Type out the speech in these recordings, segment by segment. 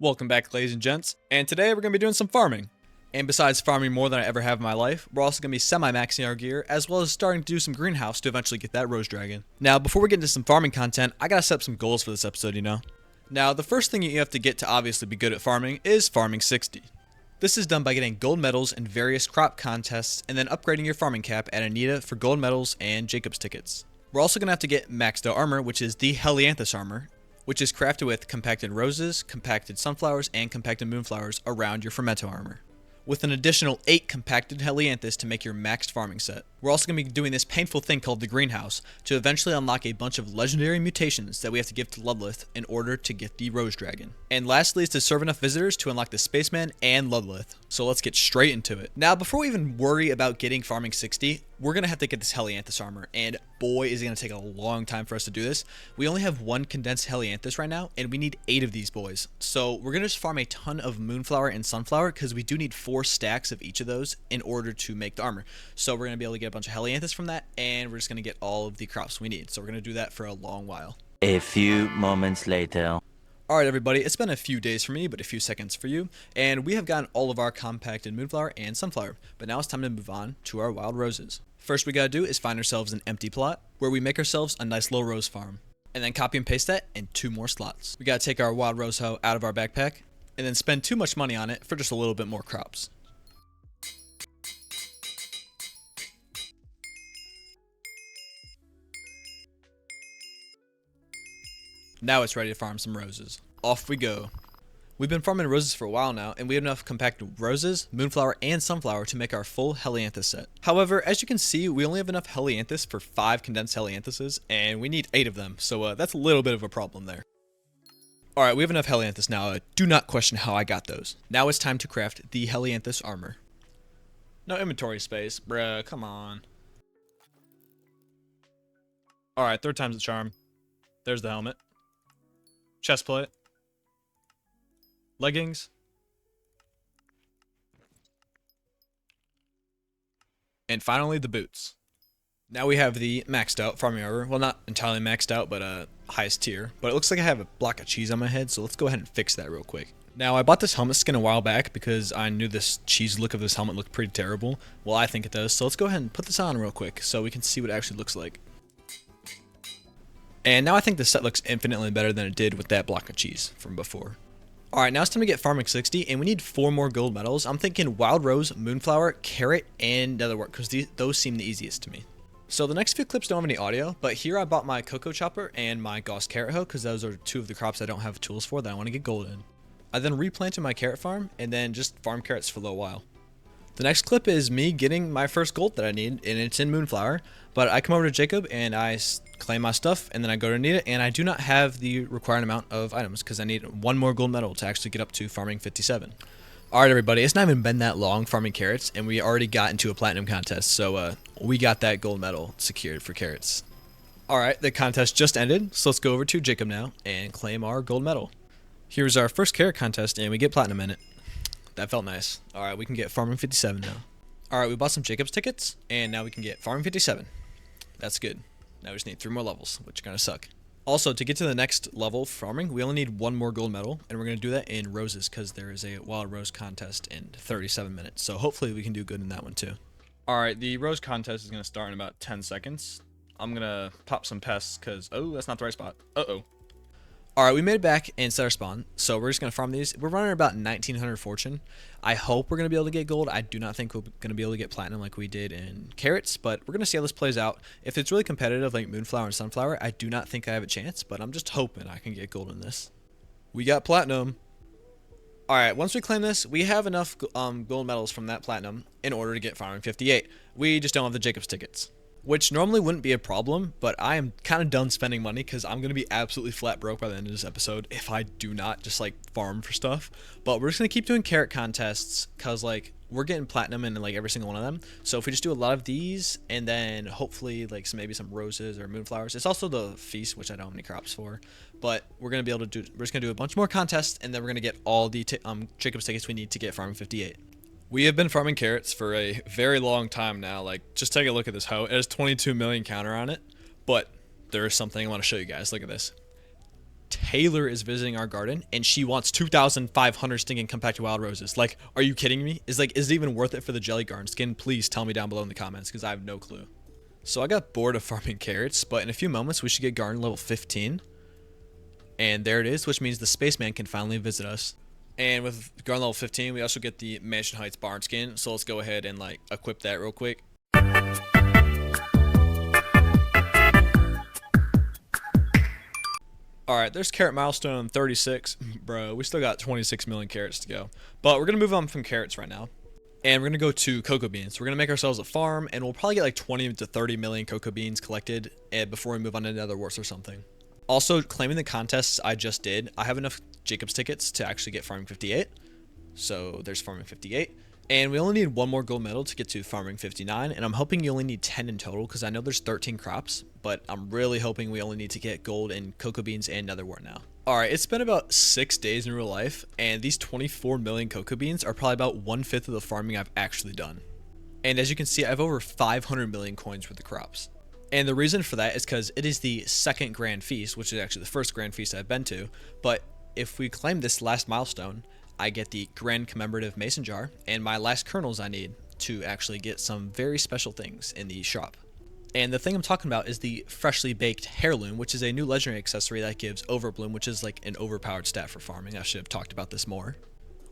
Welcome back, ladies and gents, and today we're going to be doing some farming. And besides farming more than I ever have in my life, we're also going to be semi-maxing our gear, as well as starting to do some greenhouse to eventually get that rose dragon. Now, before we get into some farming content, I gotta set up some goals for this episode, you know? Now, the first thing you have to get to obviously be good at farming is farming 60. This is done by getting gold medals in various crop contests, and then upgrading your farming cap at Anita for gold medals and Jacob's tickets. We're also going to have to get maxed out armor, which is the Helianthus armor, which is crafted with compacted roses, compacted sunflowers, and compacted moonflowers around your fermento armor, with an additional 8 compacted Helianthus to make your maxed farming set. We're also going to be doing this painful thing called the greenhouse to eventually unlock a bunch of legendary mutations that we have to give to Ludlith in order to get the rose dragon. And lastly is to serve enough visitors to unlock the spaceman and Ludlith. So let's get straight into it. Now, before we even worry about getting farming 60, we're going to have to get this Helianthus armor, and boy is it going to take a long time for us to do this. We only have 1 condensed Helianthus right now, and we need 8 of these boys. So we're going to just farm a ton of moonflower and sunflower, because we do need 4 stacks of each of those in order to make the armor. So we're going to be able to get a bunch of Helianthus from that, and we're just going to get all of the crops we need. So we're going to do that for a long while. A few moments later. Alright everybody, it's been a few days for me, but a few seconds for you, and we have gotten all of our compacted moonflower and sunflower, but now it's time to move on to our wild roses. First we gotta do is find ourselves an empty plot, where we make ourselves a nice little rose farm, and then copy and paste that in 2 more slots. We gotta take our wild rose hoe out of our backpack, and then spend too much money on it for just a little bit more crops. Now it's ready to farm some roses. Off we go. We've been farming roses for a while now, and we have enough compacted roses, moonflower, and sunflower to make our full Helianthus set. However, as you can see, we only have enough Helianthus for 5 condensed Helianthuses, and we need 8 of them, so that's a little bit of a problem there. Alright, we have enough Helianthus now. Do not question how I got those. Now it's time to craft the Helianthus armor. No inventory space, bruh, come on. Alright, 3rd time's the charm. There's the helmet. Chestplate, leggings, and finally the boots. Now we have the maxed out farming armor. Well, not entirely maxed out, but highest tier. But it looks like I have a block of cheese on my head, so let's go ahead and fix that real quick. Now, I bought this helmet skin a while back because I knew this cheese look of this helmet looked pretty terrible. Well, I think it does, so let's go ahead and put this on real quick so we can see what it actually looks like. And now I think the set looks infinitely better than it did with that block of cheese from before. Alright, now it's time to get farming 60, and we need 4 more gold medals. I'm thinking wild rose, moonflower, carrot, and netherwort, because those seem the easiest to me. So the next few clips don't have any audio, but here I bought my cocoa chopper and my Gauss carrot hoe, because those are 2 of the crops I don't have tools for that I want to get gold in. I then replanted my carrot farm, and then just farm carrots for a little while. The next clip is me getting my first gold that I need, and it's in moonflower, but I come over to Jacob and I claim my stuff, and then I go to Anita, and I do not have the required amount of items because I need 1 more gold medal to actually get up to farming 57. Alright everybody, it's not even been that long farming carrots, and we already got into a platinum contest, so we got that gold medal secured for carrots. Alright, the contest just ended, so let's go over to Jacob now and claim our gold medal. Here's our first carrot contest, and we get platinum in it. That felt nice. Alright, we can get farming 57 now. Alright, we bought some Jacob's tickets, and now we can get farming 57. That's good. Now we just need 3 more levels, which kind of suck. Also, to get to the next level of farming, we only need 1 more gold medal, and we're going to do that in roses, because there is a wild rose contest in 37 minutes, so hopefully we can do good in that one too. Alright, the rose contest is going to start in about 10 seconds. I'm going to pop some pests, because, oh, that's not the right spot. Uh-oh. Alright, we made it back and set our spawn, so we're just going to farm these. We're running about 1900 fortune. I hope we're going to be able to get gold. I do not think we're going to be able to get platinum like we did in carrots, but we're going to see how this plays out. If it's really competitive like moonflower and sunflower, I do not think I have a chance, but I'm just hoping I can get gold in this. We got platinum. Alright, once we claim this, we have enough gold medals from that platinum in order to get farming 58. We just don't have the Jacob's tickets, which normally wouldn't be a problem, but I am kind of done spending money because I'm going to be absolutely flat broke by the end of this episode if I do not just like farm for stuff. But we're just going to keep doing carrot contests because like we're getting platinum in like every single one of them. So if we just do a lot of these and then hopefully like maybe some roses or moonflowers. It's also the feast, which I don't have any crops for, but we're going to be able to do, we're just going to do a bunch more contests, and then we're going to get all the Jacob's tickets we need to get farming 58. We have been farming carrots for a very long time now. Like, just take a look at this hoe. It has 22 million counter on it, but there is something I want to show you guys. Look at this. Taylor is visiting our garden and she wants 2,500 stinking compacted wild roses. Like, are you kidding me? Is it even worth it for the jelly garden skin? Please tell me down below in the comments because I have no clue. So I got bored of farming carrots, but in a few moments we should get garden level 15. And there it is, which means the spaceman can finally visit us. And with garden level 15, we also get the Mansion Heights barn skin. So let's go ahead and like equip that real quick. Alright, there's carrot milestone 36. Bro, we still got 26 million carrots to go. But we're going to move on from carrots right now. And we're going to go to cocoa beans. We're going to make ourselves a farm, and we'll probably get like 20 to 30 million cocoa beans collected before we move on to Netherworts or something. Also, claiming the contests I just did, I have enough Jacob's tickets to actually get farming 58. So there's farming 58. And we only need one more gold medal to get to farming 59, and I'm hoping you only need 10 in total because I know there's 13 crops, but I'm really hoping we only need to get gold in cocoa beans and netherwort now. Alright, it's been about 6 days in real life, and these 24 million cocoa beans are probably about 1/5 of the farming I've actually done. And as you can see, I have over 500 million coins worth of crops. And the reason for that is because it is the second grand feast, which is actually the first grand feast I've been to, but if we claim this last milestone, I get the grand commemorative mason jar and my last kernels I need to actually get some very special things in the shop. And the thing I'm talking about is the freshly baked heirloom, which is a new legendary accessory that gives overbloom, which is like an overpowered stat for farming. I should have talked about this more.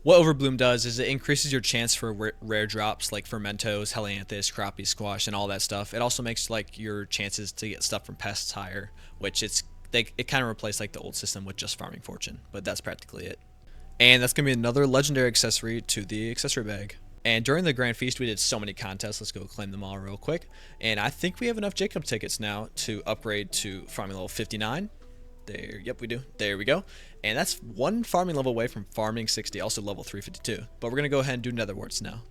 What overbloom does is it increases your chance for rare drops like fermentos, helianthus, crappie, squash, and all that stuff. It also makes like your chances to get stuff from pests higher, which it kind of replaced like the old system with just farming fortune, but that's practically it. And that's going to be another legendary accessory to the accessory bag. And during the Grand Feast, we did so many contests. Let's go claim them all real quick. And I think we have enough Jacob tickets now to upgrade to farming level 59. There, yep, we do. There we go. And that's one farming level away from farming 60, also level 352. But we're going to go ahead and do netherworts now.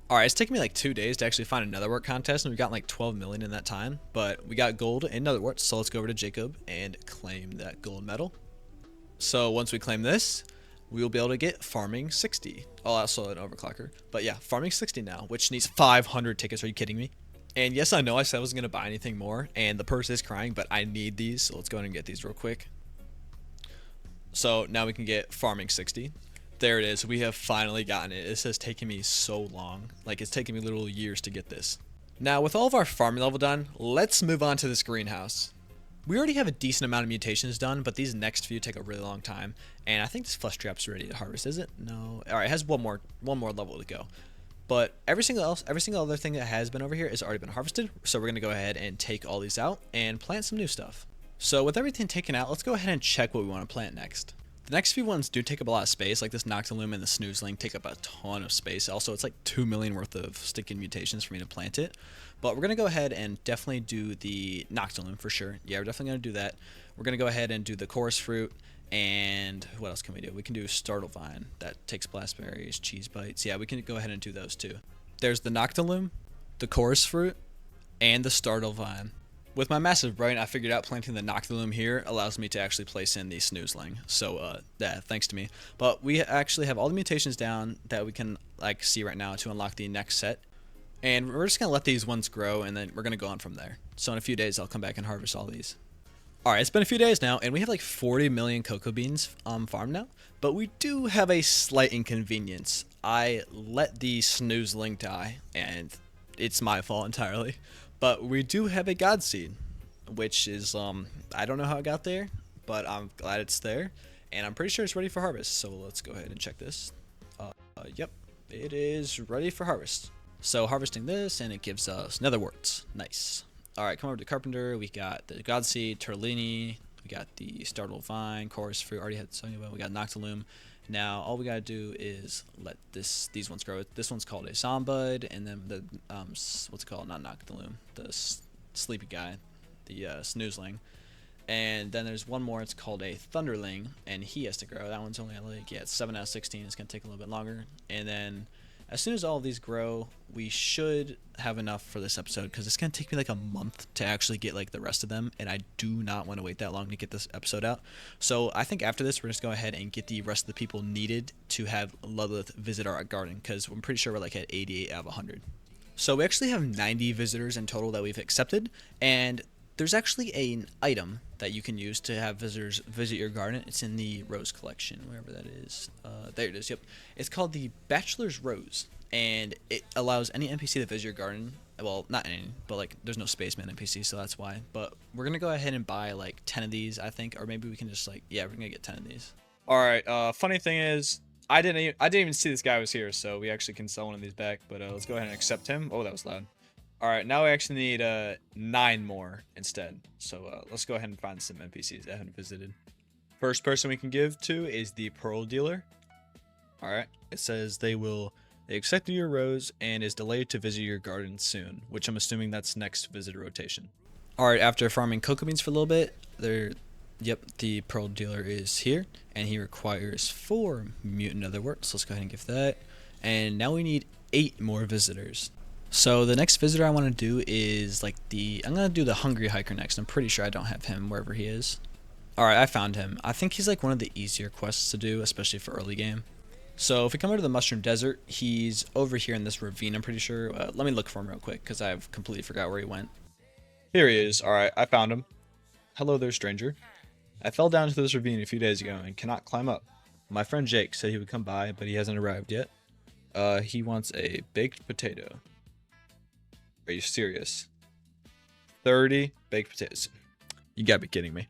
Alright, it's taken me like 2 days to actually find a netherwort contest, and we got like 12 million in that time. But we got gold in netherworts, so let's go over to Jacob and claim that gold medal. So once we claim this, we will be able to get farming 60. Oh, also an overclocker. But yeah, farming 60 now, which needs 500 tickets. Are you kidding me? And yes, I know I said I wasn't going to buy anything more, and the purse is crying, but I need these, so let's go ahead and get these real quick. So now we can get farming 60. There it is. We have finally gotten it. This has taken me so long. Like, it's taken me literally years to get this. Now, with all of our farming level done, let's move on to this greenhouse. We already have a decent amount of mutations done, but these next few take a really long time. And I think this flesh trap's ready to harvest, is it? No. All right, it has one more level to go. But every single other thing that has been over here has already been harvested. So we're going to go ahead and take all these out and plant some new stuff. So with everything taken out, let's go ahead and check what we want to plant next. The next few ones do take up a lot of space, like this Noctilume and the Snoozling take up a ton of space. Also, it's like 2 million worth of stinking mutations for me to plant it. But we're going to go ahead and definitely do the Noctilume for sure. Yeah, we're definitely going to do that. We're going to go ahead and do the Chorus Fruit. And what else can we do? We can do Startle Vine. That takes Blastberries, Cheese Bites. Yeah, we can go ahead and do those too. There's the Noctilume, the Chorus Fruit, and the Startle Vine. With my massive brain, I figured out planting the Noctilume here allows me to actually place in the Snoozling. So, yeah, thanks to me. But we actually have all the mutations down that we can like see right now to unlock the next set. And we're just going to let these ones grow, and then we're going to go on from there. So in a few days, I'll come back and harvest all these. Alright, it's been a few days now, and we have like 40 million cocoa beans farmed now. But we do have a slight inconvenience. I let the Snoozling die, and it's my fault entirely. But we do have a God Seed, which is, I don't know how it got there, but I'm glad it's there. And I'm pretty sure it's ready for harvest, so let's go ahead and check this. Yep, it is ready for harvest. So harvesting this, and it gives us netherworts. Nice. Alright, come over to Carpenter. We got the Godseed, Turlini. We got the Startle Vine, Chorus Fruit. Already had Sonya. We got Noctilume. Now, all we gotta do is let these ones grow. This one's called a Zombud, and then the, what's it called? Not Noctilume. The sleepy guy. The Snoozling. And then there's one more. It's called a Thunderling, and he has to grow. That one's only like, yeah, it's 7 out of 16. It's gonna take a little bit longer. And then as soon as all of these grow, we should have enough for this episode, because it's going to take me like a month to actually get like the rest of them, and I do not want to wait that long to get this episode out. So I think after this, we're just going to go ahead and get the rest of the people needed to have Ludlith visit our garden, because I'm pretty sure we're like at 88 out of 100. So we actually have 90 visitors in total that we've accepted, and there's actually an item that you can use to have visitors visit your garden. It's in the rose collection, wherever that is. There it is. Yep. It's called the Bachelor's Rose, and it allows any NPC to visit your garden. Well, not any, but like there's no spaceman NPC, so that's why. But we're gonna go ahead and buy like 10 of these, I think, or maybe we can just like, yeah, we're gonna get 10 of these. All right. Funny thing is, I didn't even see this guy was here, so we actually can sell one of these back. But let's go ahead and accept him. Oh, that was loud. All right, now we actually need 9 more instead. So let's go ahead and find some NPCs that haven't visited. First person we can give to is the Pearl Dealer. All right, it says they accepted your rose and is delayed to visit your garden soon, which I'm assuming that's next visitor rotation. All right, after farming cocoa beans for a little bit, the Pearl Dealer is here, and he requires 4 mutant otherwork. So let's go ahead and give that. And now we need 8 more visitors. So the next visitor I want to do is like I'm going to do the Hungry Hiker next. I'm pretty sure I don't have him wherever he is. Alright, I found him. I think he's like one of the easier quests to do, especially for early game. So if we come over to the Mushroom Desert, he's over here in this ravine, I'm pretty sure. Let me look for him real quick, because I've completely forgot where he went. Here he is. Alright, I found him. Hello there, stranger. I fell down into this ravine a few days ago and cannot climb up. My friend Jake said he would come by, but he hasn't arrived yet. He wants a baked potato. Are you serious? 30 baked potatoes. You gotta be kidding me.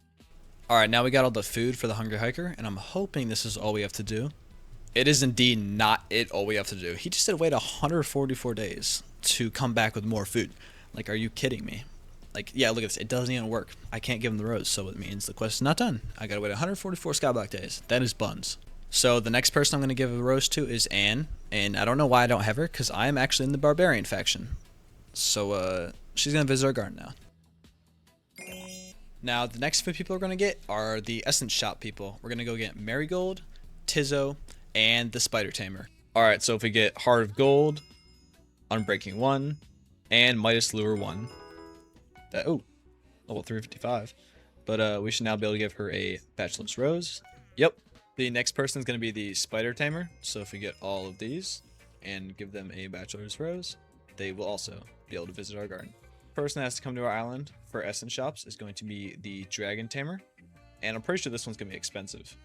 Alright, now we got all the food for the Hungry Hiker, and I'm hoping this is all we have to do. It is indeed not all we have to do. He just said wait 144 days to come back with more food. Like, are you kidding me? Like, yeah, look at this. It doesn't even work. I can't give him the rose, so it means the quest is not done. I gotta wait 144 Skyblock days. That is buns. So the next person I'm gonna give a rose to is Anne, and I don't know why I don't have her, because I am actually in the Barbarian faction. So, she's going to visit our garden now. Now, the next 5 people we're going to get are the Essence Shop people. We're going to go get Marigold, Tizzo, and the Spider Tamer. Alright, so if we get Heart of Gold, Unbreaking 1, and Midas Lure 1. Level 355. But we should now be able to give her a Bachelor's Rose. Yep. The next person is going to be the Spider Tamer. So if we get all of these and give them a Bachelor's Rose, they will also be able to visit our garden. Person that has to come to our island for essence shops is going to be the Dragon Tamer, and I'm pretty sure this one's gonna be expensive.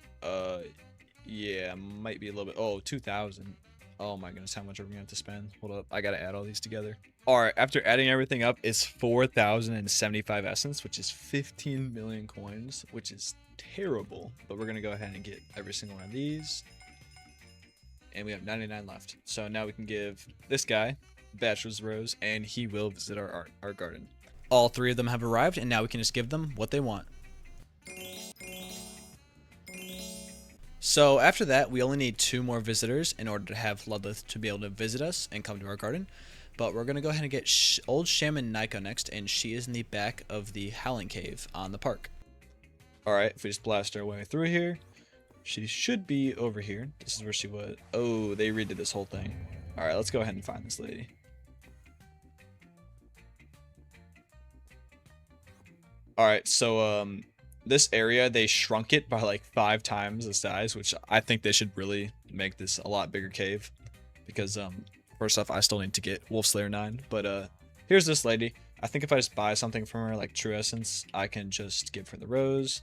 Yeah, might be a little bit. Oh, 2,000. Oh my goodness, how much are we gonna have to spend? Hold up, I gotta add all these together. All right, after adding everything up, it's 4,075 essence, which is 15 million coins, which is terrible. But we're gonna go ahead and get every single one of these, and we have 99 left. So now we can give this guy Bachelor's Rose, and he will visit our garden. All 3 of them have arrived, and now we can just give them what they want. So after that, we only need 2 more visitors in order to have Ludleth to be able to visit us and come to our garden. But we're going to go ahead and get Old Shaman Nico next, and she is in the back of the Howling Cave on the park. Alright, if we just blast our way through here, she should be over here. This is where she was. Oh, they redid this whole thing. Alright, let's go ahead and find this lady. Alright, so this area, they shrunk it by like 5 times the size, which I think they should really make this a lot bigger cave. Because first off, I still need to get Wolf Slayer 9. But here's this lady. I think if I just buy something from her, like True Essence, I can just give her the rose.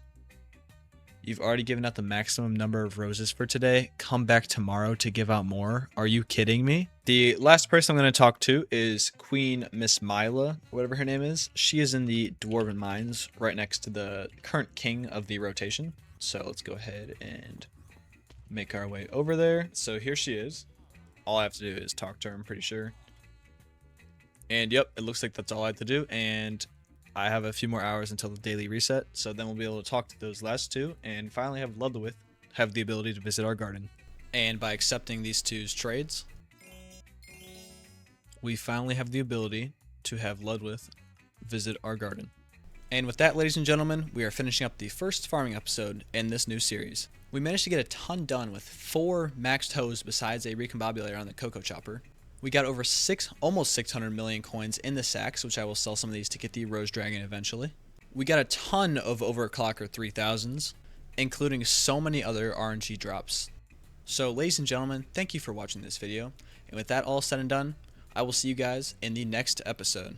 You've already given out the maximum number of roses for today. Come back tomorrow to give out more. Are you kidding me? The last person I'm going to talk to is Queen Miss Mila, whatever her name is. She is in the Dwarven Mines right next to the current king of the rotation. So let's go ahead and make our way over there. So here she is. All I have to do is talk to her, I'm pretty sure. And yep, it looks like that's all I have to do. And I have a few more hours until the daily reset, so then we'll be able to talk to those last 2 and finally have Ludleth have the ability to visit our garden. And by accepting these 2's trades, we finally have the ability to have Ludleth visit our garden. And with that, ladies and gentlemen, we are finishing up the first farming episode in this new series. We managed to get a ton done with 4 maxed hoes besides a recombobulator on the Cocoa Chopper. We got over almost 600 million coins in the sacks, which I will sell some of these to get the Rose Dragon eventually. We got a ton of Overclocker 3000s, including so many other RNG drops. So ladies and gentlemen, thank you for watching this video. And with that all said and done, I will see you guys in the next episode.